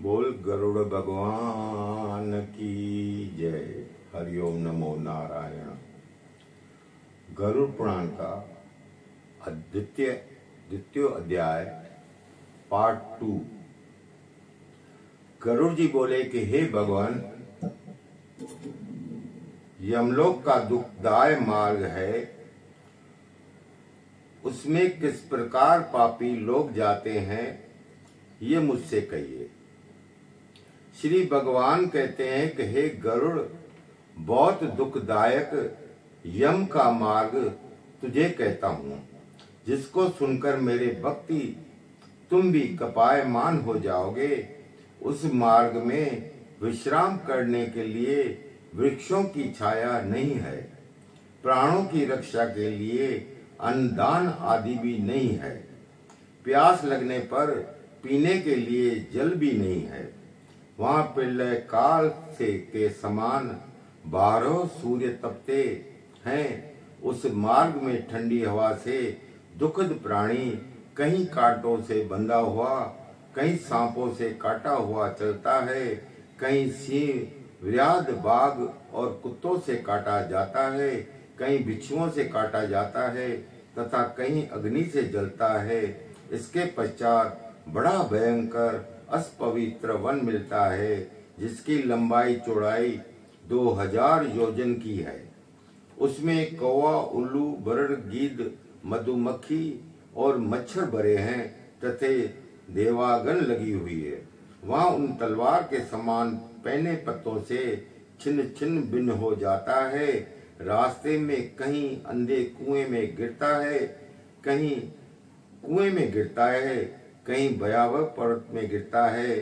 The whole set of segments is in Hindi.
बोल गरुड़ भगवान की जय। हरिओम नमो नारायण। गरुड़ पुराण का द्वितीय अध्याय पार्ट 2। गरुड़ जी बोले कि हे भगवान, यमलोक का दुखदाय मार्ग है, उसमें किस प्रकार पापी लोग जाते हैं ये मुझसे कहिए। श्री भगवान कहते हैं कि हे गरुड़, बहुत दुखदायक यम का मार्ग तुझे कहता हूँ, जिसको सुनकर मेरे भक्ति तुम भी कपायमान हो जाओगे। उस मार्ग में विश्राम करने के लिए वृक्षों की छाया नहीं है, प्राणों की रक्षा के लिए अन्नदान आदि भी नहीं है, प्यास लगने पर पीने के लिए जल भी नहीं है। वहाँ प्रलय काल से के समान 12 सूर्य तपते हैं। उस मार्ग में ठंडी हवा से दुखद प्राणी कहीं कांटों से बंधा हुआ, कहीं सांपों से काटा हुआ चलता है, कहीं सिंह व्याध बाघ और कुत्तों से काटा जाता है, कहीं बिच्छुओं से काटा जाता है तथा कहीं अग्नि से जलता है। इसके पश्चात बड़ा भयंकर अस्पवित्र वन मिलता है, जिसकी लंबाई चौड़ाई 2000 योजन की है। उसमें कौवा, उल्लू, बरड़, गीद, मधुमक्खी और मच्छर भरे हैं तथा देवागन लगी हुई है। वहाँ उन तलवार के समान पैने पत्तों से छिन्न छिन्न भिन्न हो जाता है। रास्ते में कहीं अंधे कुएं में गिरता है, कहीं कुएं में गिरता है, कहीं भयावह पर्वत में गिरता है,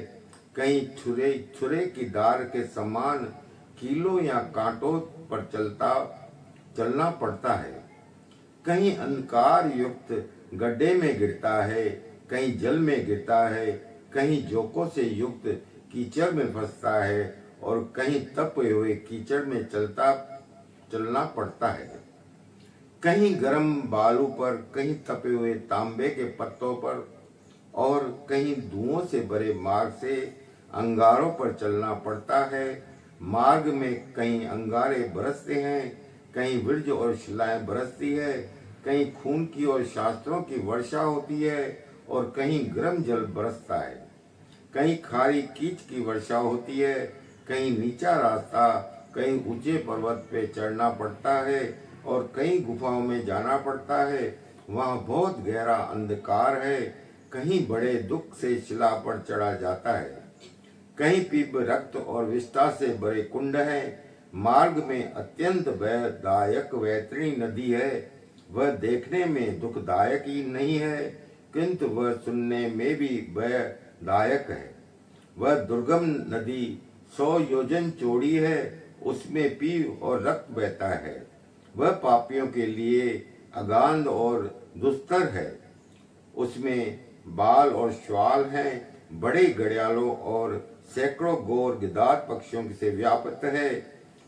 कहीं छुरे की धार के समान कीलों या कांटों पर चलना पड़ता है, कहीं अंधकार युक्त गड्ढे में गिरता है, कहीं जल में गिरता है, कहीं जोकों से युक्त कीचड़ में फंसता है और कहीं तपे हुए कीचड़ में चलना पड़ता है। कहीं गर्म बालू पर, कहीं तपे हुए तांबे के पत्तों पर और कहीं धुओं से भरे मार्ग से अंगारों पर चलना पड़ता है। मार्ग में कहीं अंगारे बरसते हैं, कहीं विरज और शिलाएं बरसती है, कहीं खून की और शास्त्रों की वर्षा होती है और कहीं गर्म जल बरसता है, कहीं खारी कीच की वर्षा होती है, कहीं नीचा रास्ता, कहीं ऊंचे पर्वत पे चढ़ना पड़ता है और कहीं गुफाओं में जाना पड़ता है। वहाँ बहुत गहरा अंधकार है, कहीं बड़े दुख से शिला पर चढ़ा जाता है, कहीं पीप रक्त और विष्ठा से भरे कुंड है। मार्ग में अत्यंत भयदायक वैतरणी नदी है। वह देखने में दुखदायक ही नहीं है, किंतु वह सुनने में भी भयदायक है। वह दुर्गम नदी 100 योजन चौड़ी है, उसमें पीप और रक्त बहता है। वह पापियों के लिए अगाध और दुस्तर है। उसमें बाल और श्वाल हैं, बड़े घड़ियालों और सैकड़ों गौर गिदार पक्षियों से व्याप्त है।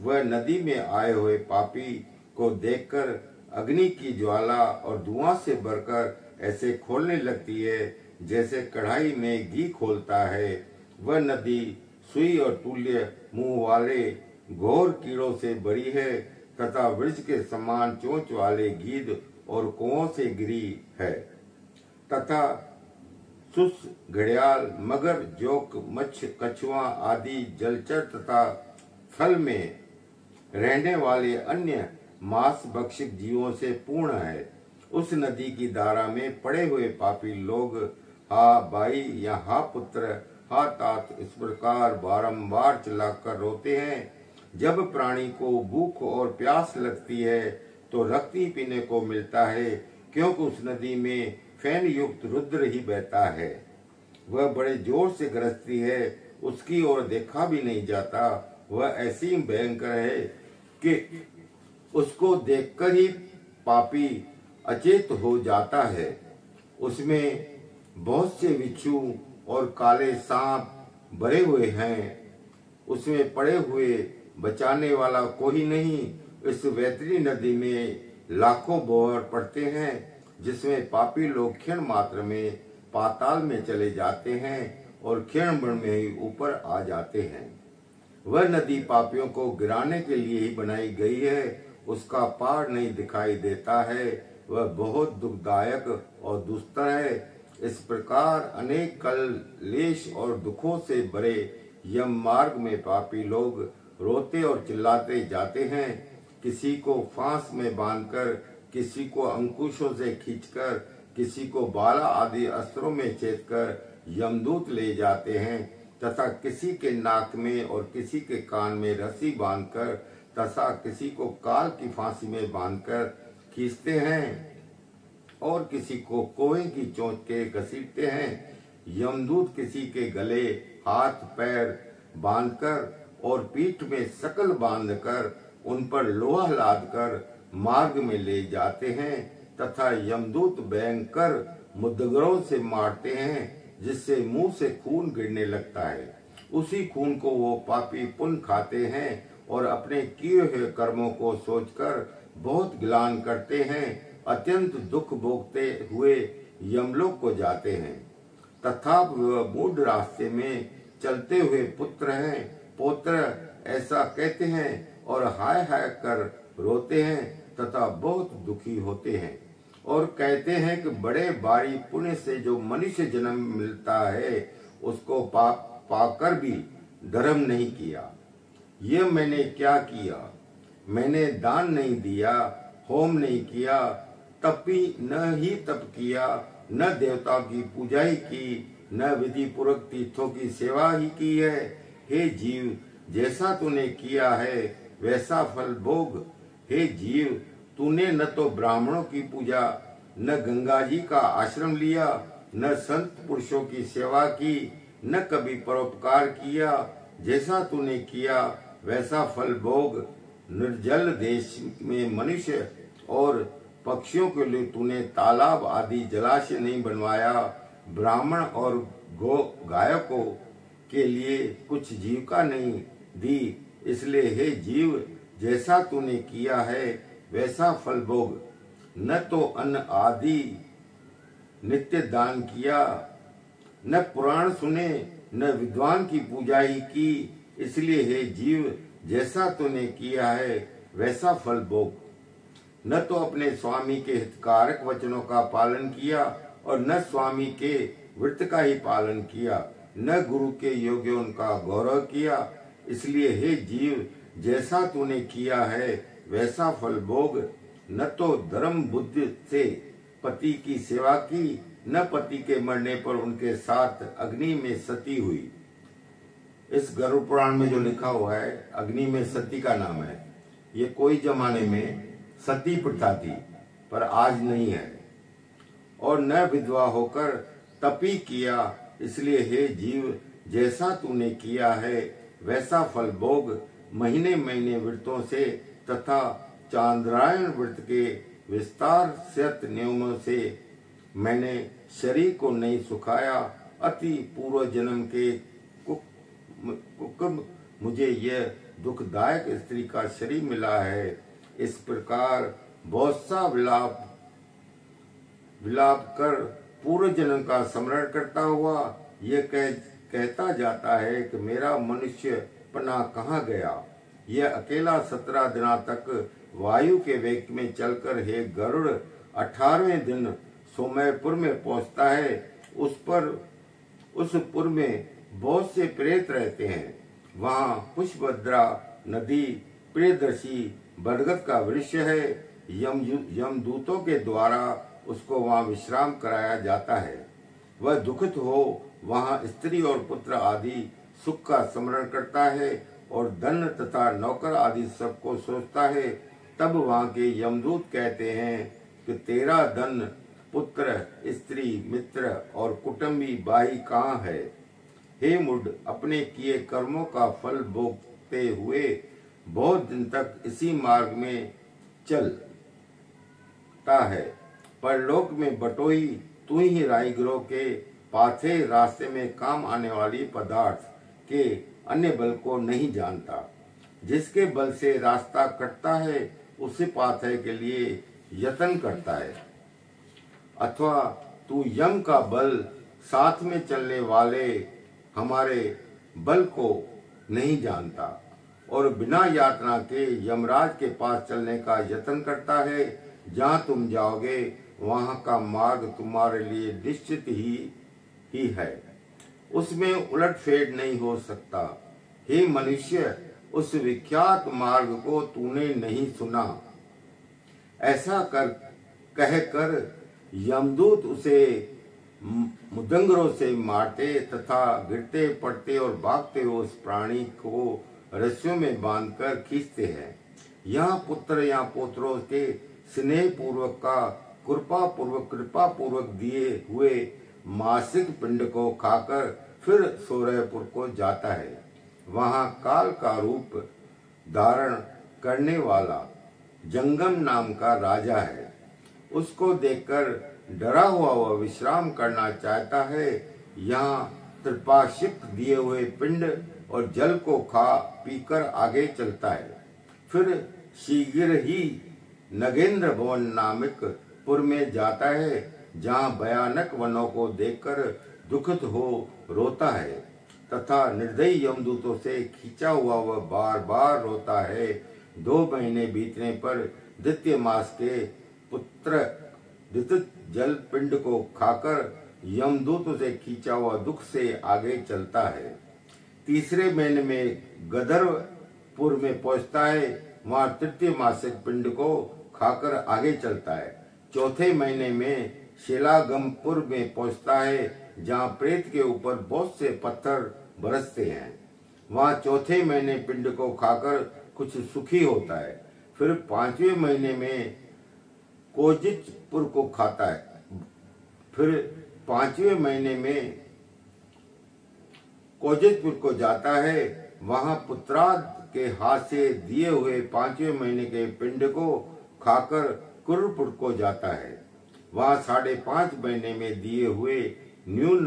वह नदी में आए हुए पापी को देखकर अग्नि की ज्वाला और धुआं से भरकर ऐसे खोलने लगती है जैसे कढ़ाई में घी खोलता है। वह नदी सुई और तुल्य मुंह वाले घोर कीड़ों से भरी है तथा वृक्ष के समान चोंच वाले गीद और कौओं से घिरी है तथा सुस, घड़ियाल, मगर, जोक, मच्छ, कछुआ आदि जलचर तथा फल में रहने वाले अन्य मांस भक्षक जीवों से पूर्ण है। उस नदी की धारा में पड़े हुए पापी लोग हा भाई या हा पुत्र, हा तात इस प्रकार बारंबार चिल्लाकर रोते हैं। जब प्राणी को भूख और प्यास लगती है तो रक्त ही पीने को मिलता है, क्योंकि उस नदी में फैन युक्त रुद्र ही बहता है। वह बड़े जोर से गरजती है, उसकी ओर देखा भी नहीं जाता। वह ऐसी भयंकर है कि उसको देखकर ही पापी अचेत हो जाता है। उसमें बहुत से बिच्छू और काले सांप भरे हुए हैं। उसमें पड़े हुए बचाने वाला कोई नहीं। इस वैतरणी नदी में लाखों बोहर पड़ते हैं, जिसमें पापी लोग क्षण मात्र में पाताल में चले जाते हैं और क्षण भर में ही ऊपर आ जाते हैं। वह नदी पापियों को गिराने के लिए ही बनाई गई है, उसका पार नहीं दिखाई देता है, वह बहुत दुखदायक और दुस्तर है। इस प्रकार अनेक क्लेश और दुखों से भरे यम मार्ग में पापी लोग रोते और चिल्लाते जाते हैं। किसी को फांस में बांधकर, किसी को अंकुशों से खींचकर, किसी को बाला आदि अस्त्रों में छेदकर यमदूत ले जाते हैं, तथा किसी के नाक में और किसी के कान में रस्सी बांधकर तथा किसी को काल की फांसी में बांधकर खींचते हैं और किसी को कोहे की चोंच के घसीटते हैं। यमदूत किसी के गले, हाथ पैर बांधकर और पीठ में सकल बांधकर उन पर लोहा लादकर मार्ग में ले जाते हैं, तथा यमदूत भयंकर मुद्गरों से मारते हैं, जिससे मुंह से खून गिरने लगता है। उसी खून को वो पापी पुण्य खाते हैं और अपने किए हुए कर्मों को सोचकर बहुत गिलान करते हैं। अत्यंत दुख भोगते हुए यमलोक को जाते हैं। तथा वह मूढ़ रास्ते में चलते हुए पुत्र हैं, पौत्र ऐसा कहते हैं और हाय हाय कर रोते हैं तथा बहुत दुखी होते हैं और कहते हैं कि बड़े भारी पुण्य से जो मनुष्य जन्म मिलता है उसको पाकर भी धर्म नहीं किया। ये मैंने क्या किया? मैंने दान नहीं दिया, होम नहीं किया, तपी न ही तप किया, न देवता की पूजा ही की, न विधि पूर्वक तीर्थों की सेवा ही की है। हे जीव, जैसा तूने किया है वैसा फल भोग। हे जीव, तूने न तो ब्राह्मणों की पूजा, न गंगा जी का आश्रम लिया, न संत पुरुषों की सेवा की, न कभी परोपकार किया। जैसा तूने किया वैसा फल भोग। निर्जल देश में मनुष्य और पक्षियों के लिए तूने तालाब आदि जलाशय नहीं बनवाया। ब्राह्मण और गायकों के लिए कुछ जीविका नहीं दी। इसलिए हे जीव, जैसा तूने किया है वैसा फल भोग। न तो अन्न आदि नित्य दान किया, न पुराण सुने, न विद्वान की पूजा ही की। इसलिए हे जीव, जैसा तूने किया है वैसा फल भोग। न तो अपने स्वामी के हितकारक वचनों का पालन किया और न स्वामी के व्रत का ही पालन किया, न गुरु के योग्यों का गौरव किया। इसलिए हे जीव, जैसा तूने किया है वैसा फल भोग। न तो धर्म बुद्धि से पति की सेवा की, न पति के मरने पर उनके साथ अग्नि में सती हुई। इस गरुड़ पुराण में जो लिखा हुआ है, अग्नि में सती का नाम है। ये कोई जमाने में सती प्रथा थी पर आज नहीं है। और न विधवा होकर तपी किया। इसलिए हे जीव, जैसा तूने किया है वैसा फल भोग। महीने महीने व्रतों से तथा चांद्रायण व्रत के विस्तार सत नियमों से मैंने शरीर को नहीं सुखाया। अति पूर्व जन्म के कुकर्म मुझे यह दुखदायक स्त्री का शरीर मिला है। इस प्रकार बहुत सा विलाप कर पूर्व जन्म का स्मरण करता हुआ यह कहता जाता है कि मेरा मनुष्य पना कहाँ गया। यह अकेला 17 दिनों तक वायु के वेग में चलकर हे गरुड़ 18वें दिन सोमयपुर में पहुंचता है। उस पुर में बहुत से प्रेत रहते हैं। वहाँ पुष्पभद्रा नदी, प्रियदर्शी बरगद का वृक्ष है। यमदूतों के द्वारा उसको वहाँ विश्राम कराया जाता है। वह दुखित हो वहाँ स्त्री और पुत्र आदि सुख का स्मरण करता है और धन तथा नौकर आदि सबको सोचता है। तब वहाँ के यमदूत कहते हैं कि तेरा धन, पुत्र, स्त्री, मित्र और कुटुंबी भाई कहाँ है? हे मूढ़, अपने किए कर्मों का फल भोगते हुए बहुत दिन तक इसी मार्ग में चलता है। परलोक में बटोही तू ही राजगृह के पाथे रास्ते में काम आने वाली पदार्थ के अन्य बल को नहीं जानता। जिसके बल से रास्ता कटता है उसी पाथे के लिए यत्न करता है। अथवा तू यम का बल, साथ में चलने वाले हमारे बल को नहीं जानता और बिना यातना के यमराज के पास चलने का यत्न करता है। जहाँ तुम जाओगे वहाँ का मार्ग तुम्हारे लिए निश्चित ही है, उसमें उलटफेर नहीं हो सकता। हे मनुष्य, उस विख्यात मार्ग को तूने नहीं सुना। ऐसा कहकर यमदूत उसे मुदंगरों से मारते तथा गिरते पड़ते और भागते हुए उस प्राणी को रस्सियों में बांधकर खींचते हैं। यहाँ पुत्र या पुत्रों के स्नेह पूर्वक का कृपा पूर्वक दिए हुए मासिक पिंड को खाकर फिर सोरयपुर को जाता है। वहाँ काल का रूप धारण करने वाला जंगम नाम का राजा है। उसको देखकर डरा हुआ वह विश्राम करना चाहता है। यहाँ त्रिपाशिक दिए हुए पिंड और जल को खा पीकर आगे चलता है। फिर शीघ्र ही नगेंद्र भवन नामक पुर में जाता है, जहाँ भयानक वनों को देखकर दुखित हो रोता है तथा निर्दयी यमदूतों से खींचा हुआ वह बार बार रोता है। 2 महीने बीतने पर द्वितीय मास के पुत्र द्वितीय जल पिंड को खाकर यमदूतों से खींचा हुआ दुख से आगे चलता है। तीसरे महीने में गंधर्वपुर में पहुंचता है, वहां तृतीय मासिक पिंड को खाकर आगे चलता है। चौथे महीने में शिलागमपुर में पहुंचता है, जहां प्रेत के ऊपर बहुत से पत्थर बरसते हैं। वहां चौथे महीने पिंड को खाकर कुछ सुखी होता है। फिर 5वें महीने में कोजितपुर को खाता है। फिर 5वें महीने में कोजितपुर को जाता है। वहां पुत्राद के हाथ से दिए हुए 5वें महीने के पिंड को खाकर कुरुपुर को जाता है। वहां 5.5 महीने में दिए हुए न्यून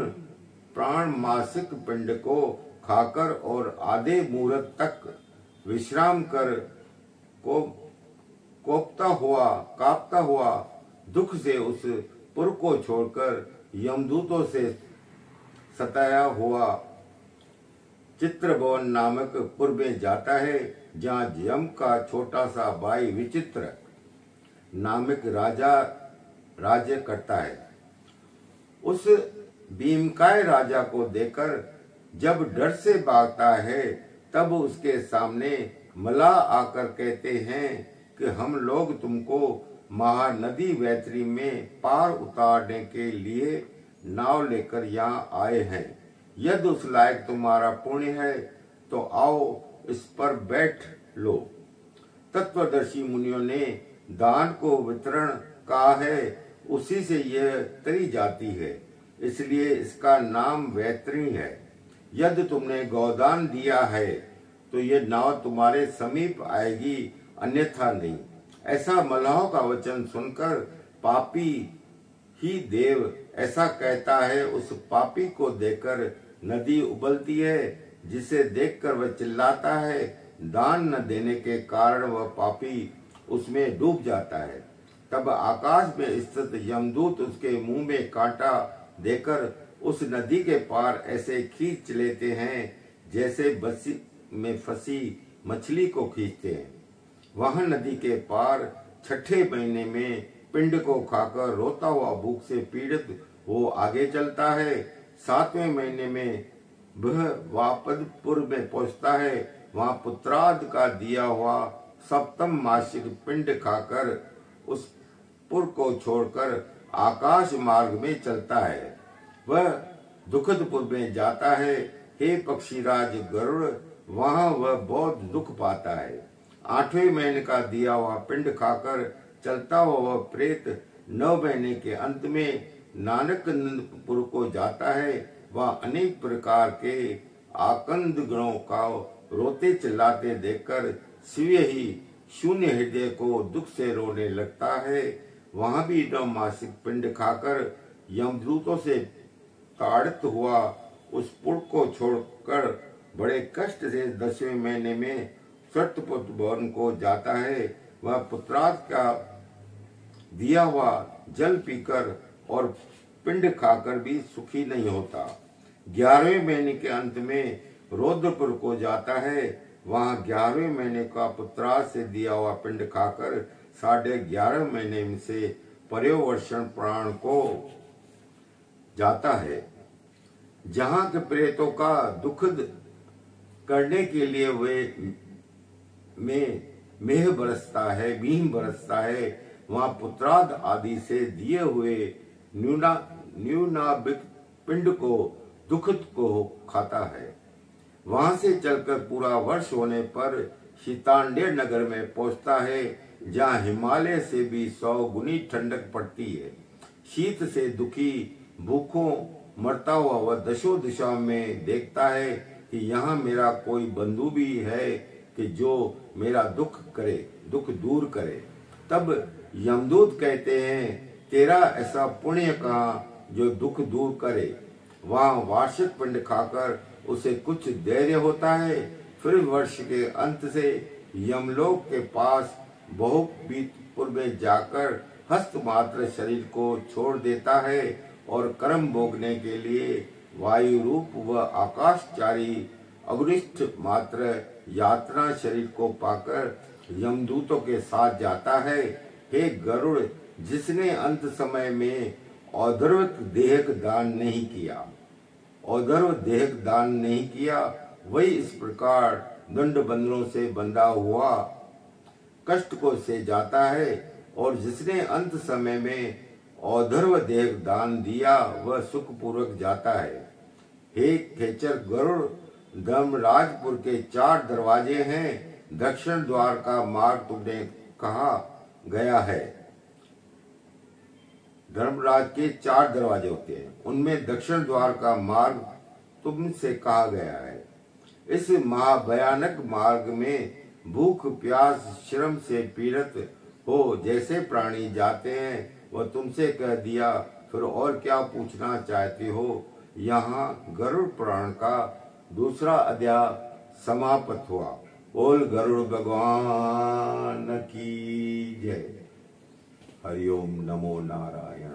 प्राण मासिक पिंड को खाकर और आधे मुहूर्त तक विश्राम कर कांपता हुआ दुख से उस पुर को छोड़कर यमदूतों से सताया हुआ चित्रभवन नामक पुर में जाता है, जहाँ यम का छोटा सा भाई विचित्र नामक राजा राज्य करता है। उस भीमकाय राजा को देखकर जब डर से भागता है, तब उसके सामने मल्लाह आकर कहते हैं कि हम लोग तुमको महानदी वैतरी में पार उतारने के लिए नाव लेकर यहाँ आए हैं। यदि उस लायक तुम्हारा पुण्य है तो आओ इस पर बैठ लो। तत्वदर्शी मुनियों ने दान को वितरण कहा है, उसी से यह तरी जाती है, इसलिए इसका नाम वैतरी है। यदि तुमने गौदान दिया है तो यह नाव तुम्हारे समीप आएगी, अन्यथा नहीं। ऐसा मल्लाहों का वचन सुनकर पापी ही देव ऐसा कहता है। उस पापी को देखकर नदी उबलती है, जिसे देखकर वह चिल्लाता है। दान न देने के कारण वह पापी उसमें डूब जाता है। तब आकाश में स्थित यमदूत उसके मुंह में कांटा देकर उस नदी के पार ऐसे खींच लेते हैं जैसे बसी में फंसी मछली को खींचते हैं। वहां नदी के पार 6ठे महीने में पिंड को खाकर रोता हुआ भूख से पीड़ित वो आगे चलता है। 7वें महीने में वह वापदपुर में पहुंचता है। वहां पुत्राद का दिया हुआ 7म मासिक पिंड खाकर उस पुर को छोड़कर आकाश मार्ग में चलता है। वह दुखदपुर में जाता है। हे पक्षीराज गरुड़, वहां वह बहुत दुख पाता है। 8वें महीने का दिया हुआ पिंड खाकर चलता हुआ वह प्रेत 9 महीने के अंत में नानकपुर को जाता है। वह अनेक प्रकार के आकंद गणों का रोते चिल्लाते देखकर शिव ही शून्य हृदय को दुख से रोने लगता है। वहां भी 9 मासिक पिंड खाकर यमदूतों से ताड़ित हुआ उस पुर को छोड़कर बड़े कष्ट से 10वें महीने में सत्यपुत्र भवन को जाता है। वह पुत्राद का दिया हुआ जल पीकर और पिंड खाकर भी सुखी नहीं होता। 11वें महीने के अंत में रौद्रपुर को जाता है। वहां 11वें महीने का पुत्राज से दिया हुआ पिंड खाकर 11.5 महीने से पर्यवर्षण प्राण को जाता है। जहां के प्रेतों का दुखद करने के लिए वे मेह बरसता है, वहां पुत्राद आदि से दिए हुए न्यूनाभिक पिंड को दुखद को खाता है। वहां से चलकर पूरा वर्ष होने पर शीतांडेर नगर में पहुंचता है, जहां हिमालय से भी 100 गुनी ठंडक पड़ती है। शीत से दुखी भूखों मरता हुआ वह दशो दिशा में देखता है कि यहाँ मेरा कोई बंधु भी है कि जो मेरा दुख दूर करे। तब यमदूत कहते हैं, तेरा ऐसा पुण्य कहाँ जो दुख दूर करे। वहाँ वार्षिक पिंड खाकर उसे कुछ धैर्य होता है। फिर वर्ष के अंत से यमलोक के पास बहुपीतपुर में जाकर हस्तमात्र शरीर को छोड़ देता है और कर्म भोगने के लिए वायु रूप व आकाशचारी अग्निष्ठ मात्र यात्रा शरीर को पाकर यमदूतों के साथ जाता है। हे गरुड़, जिसने अंत समय में औधर्व देह दान नहीं किया, वही इस प्रकार दंड बंधनों से बंधा हुआ कष्ट को से जाता है, और जिसने अंत समय में औधर्व देह दान दिया वह सुख पूर्वक जाता है। हे खेचर गरुड़, धर्मराजपुर के 4 दरवाजे हैं। दक्षिण द्वार का मार्ग तुमने कहा गया है। धर्मराज के 4 दरवाजे होते हैं, उनमें दक्षिण द्वार का मार्ग तुमसे कहा गया है। इस महाभयानक मार्ग में भूख प्यास श्रम से पीड़ित हो जैसे प्राणी जाते हैं, वह तुमसे कह दिया, फिर और क्या पूछना चाहते हो। यहाँ गरुड़ पुराण का दूसरा अध्याय समाप्त हुआ। बोल गरुड़ भगवान की जय। हरिओम नमो नारायण।